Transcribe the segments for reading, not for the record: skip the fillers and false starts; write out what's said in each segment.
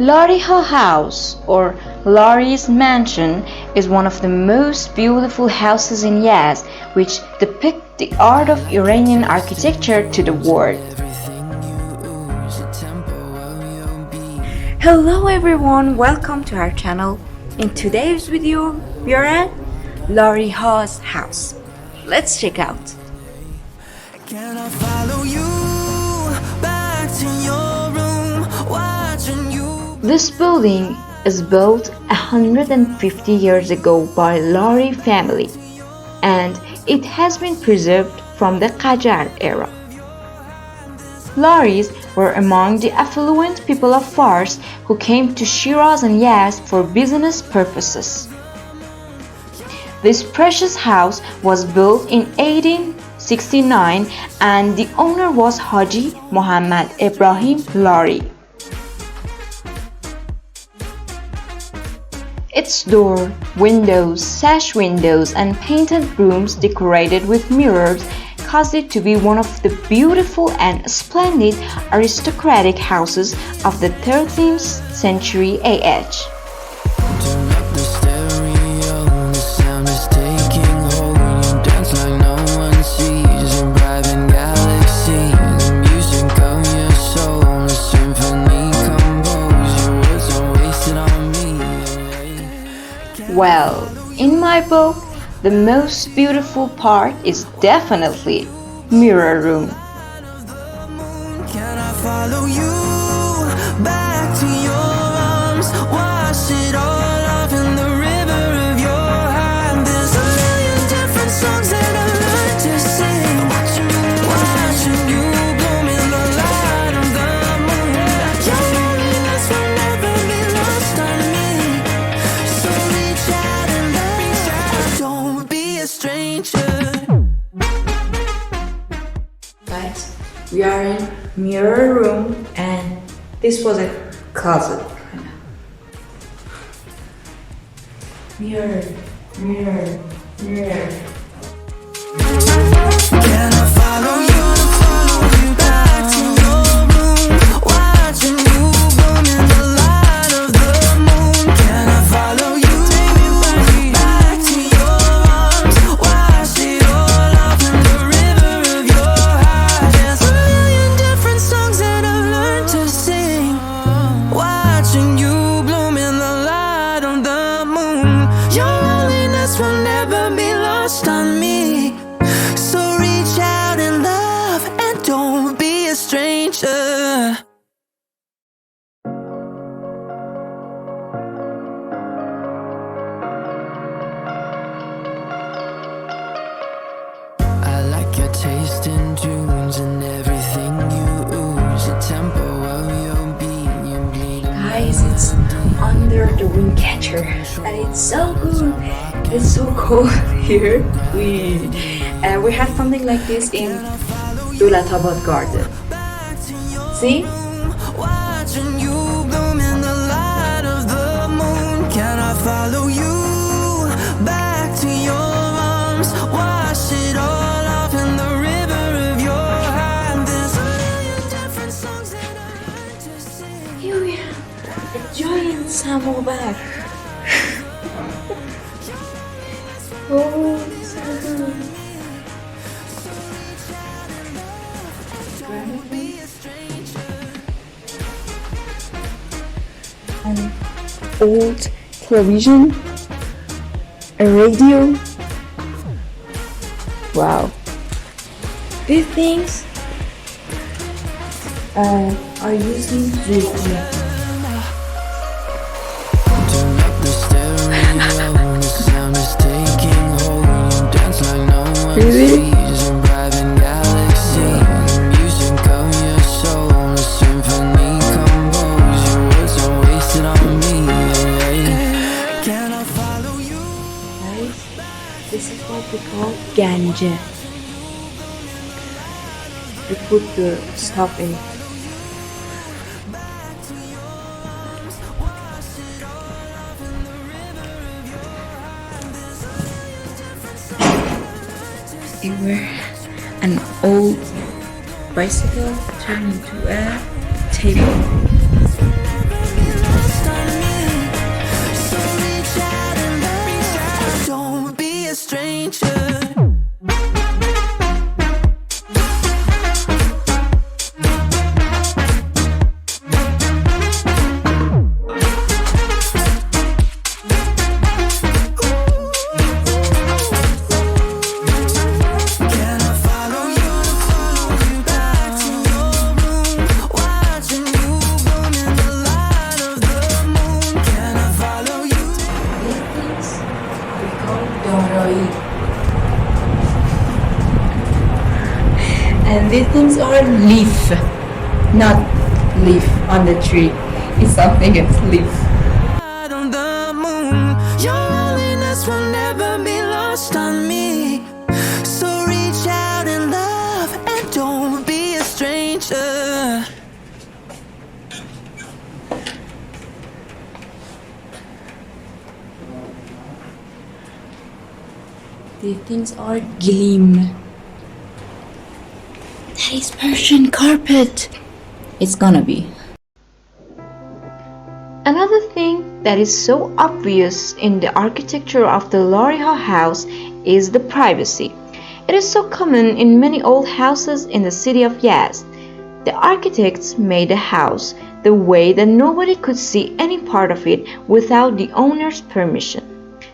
Lariha House, or Lari's Mansion, is one of the most beautiful houses in Yazd, which depict the art of Iranian architecture to the world. Hello everyone, welcome to our channel. In today's video, we are at Lariha's house. Let's check out. Can I follow you back to your room, watching you? This building is built 150 years ago by Lari family, and it has been preserved from the Qajar era. Laris were among the affluent people of Fars who came to Shiraz and Yazd for business purposes. This precious house was built in 1869 and the owner was Haji Muhammad Ibrahim Lari. Its door, windows, sash windows and painted rooms decorated with mirrors caused it to be one of the beautiful and splendid aristocratic houses of the 13th century AH. Well, in my book, the most beautiful part is definitely mirror room. Can I follow you back to your arms, wash it all off in the river of your heart? There's a million different songs that I learned to sing, watching you bloom in the light of the moon. Your loneliness will never be lost on me, so reach out and love, don't be a stranger. Guys, we are in mirror room and this was a closet. Mirror, mirror, mirror. Can I follow you back to your room, watching you bloom in the light of the moon? Can I follow you back to your arms, wash it all off in the river of your heart? There's a million different songs that I've learned to sing, watching you bloom in the light of the moon. Your loneliness will never be lost on me, so reach out and love and don't be a stranger. I like your taste in tunes and everything you ooze, the tempo of your beat, you bleed. Guys, it's under the wind catcher and it's so good. It's so cold here. We had something like this in Dulatabad garden. See? Watching you bloom in the light of the moon. Can I follow you back to your arms, wash it all off in the river of your heart? There's a million different songs that I learned to sing. Here we have a giant samovar. Oh, so good. An old television, a radio. Wow. These things are using Yazd. Turn up the stereo, the sound is taking hold. You dance like no one Really? sees. A private galaxy, the music of your soul, a symphony composed. Your words are wasted on me. Can I follow you? Guys, this is what we call ganja. We put the stuff in. They were an old bicycle turned into a table. stranger. And these things are leaf, not leaf on the tree. It's something else, leaf. On the moon, your loneliness will never be lost on me. So reach out and love, and don't be a stranger. These things are gleam. That is Persian carpet. It's gonna be. Another thing that is so obvious in the architecture of the Lariha house is the privacy. It is so common in many old houses in the city of Yazd. The architects made the house the way that nobody could see any part of it without the owner's permission.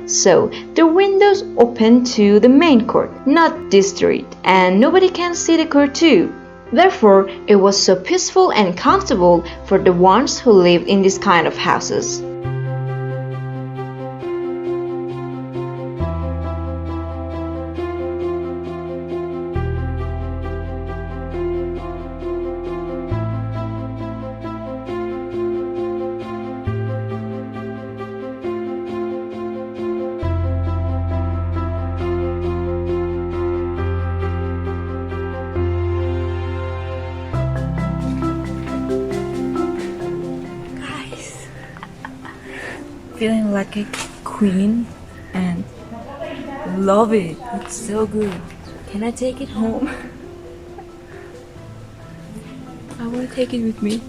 So the windows open to the main court, not the street, and nobody can see the court too. Therefore, it was so peaceful and comfortable for the ones who lived in this kind of houses. Feeling like a queen and love it. It's so good. Can I take it home? I want to take it with me.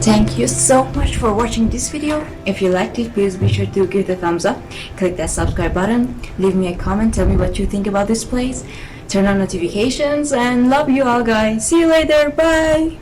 Thank you so much for watching this video. If you liked it, please be sure to give it a thumbs up, click that subscribe button, leave me a comment, tell me what you think about this place, turn on notifications, and love you all guys. See you later, bye!